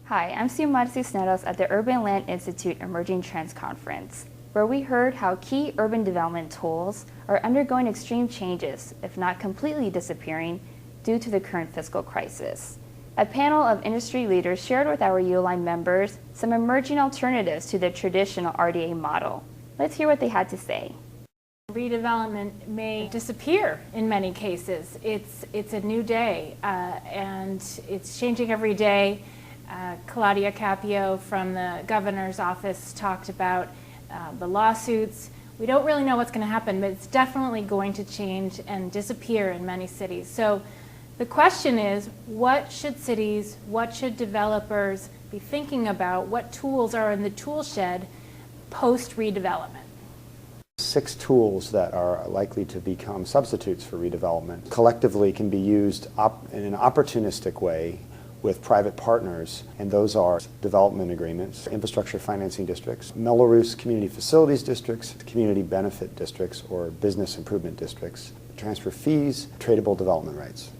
Hi, I'm Xiomara Cisneros at the Urban Land Institute Emerging Trends Conference, where we heard how key urban development tools are undergoing extreme changes, if not completely disappearing, due to the current fiscal crisis. A panel of industry leaders shared with our ULI members some emerging alternatives to the traditional RDA model. Let's hear what they had to say. Redevelopment may disappear in many cases. It's a new day and it's changing every day. Claudia Capio from the governor's office talked about the lawsuits. We don't really know what's going to happen, but it's definitely going to change and disappear in many cities. So the question is, what should cities, what should developers be thinking about? What tools are in the tool shed post-redevelopment? 6 tools that are likely to become substitutes for redevelopment collectively can be used in an opportunistic way with private partners, and those are development agreements, infrastructure financing districts, Melrose community facilities districts, community benefit districts, or business improvement districts, transfer fees, tradable development rights.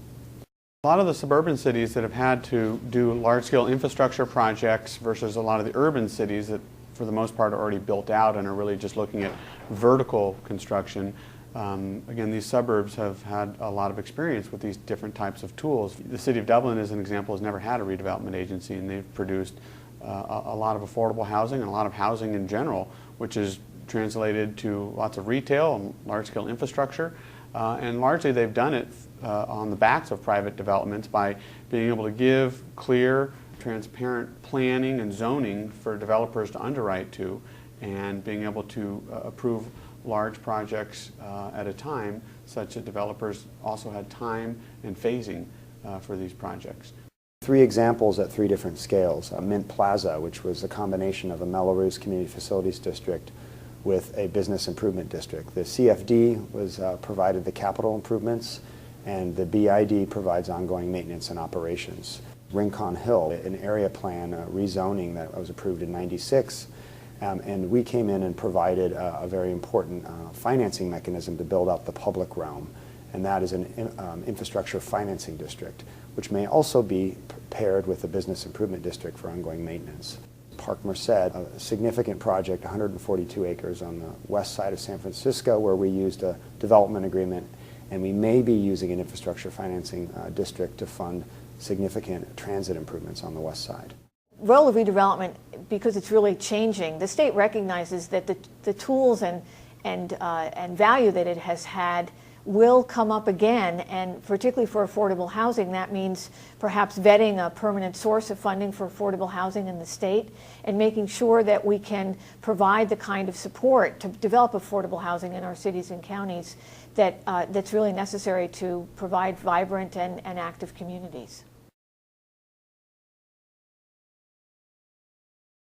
A lot of the suburban cities that have had to do large-scale infrastructure projects versus a lot of the urban cities that for the most part are already built out and are really just looking at vertical construction. Again, these suburbs have had a lot of experience with these different types of tools. The City of Dublin, as an example, has never had a redevelopment agency, and they've produced a lot of affordable housing and a lot of housing in general, which is translated to lots of retail and large-scale infrastructure. And largely they've done it on the backs of private developments by being able to give clear, transparent planning and zoning for developers to underwrite to, and being able to approve large projects at a time, such that developers also had time and phasing for these projects. 3 examples at 3 different scales. Mint Plaza, which was a combination of a Melrose Community Facilities District with a business improvement district. The CFD was provided the capital improvements, and the BID provides ongoing maintenance and operations. Rincon Hill, an area plan rezoning that was approved in '96, and we came in and provided a very important financing mechanism to build out the public realm, and that is an infrastructure financing district, which may also be paired with a business improvement district for ongoing maintenance. Park Merced, a significant project, 142 acres on the west side of San Francisco, where we used a development agreement, and we may be using an infrastructure financing district to fund significant transit improvements on the west side. Role of redevelopment, because it's really changing, the state recognizes that the tools and value that it has had will come up again, and particularly for affordable housing, that means perhaps vetting a permanent source of funding for affordable housing in the state and making sure that we can provide the kind of support to develop affordable housing in our cities and counties that's really necessary to provide vibrant and active communities.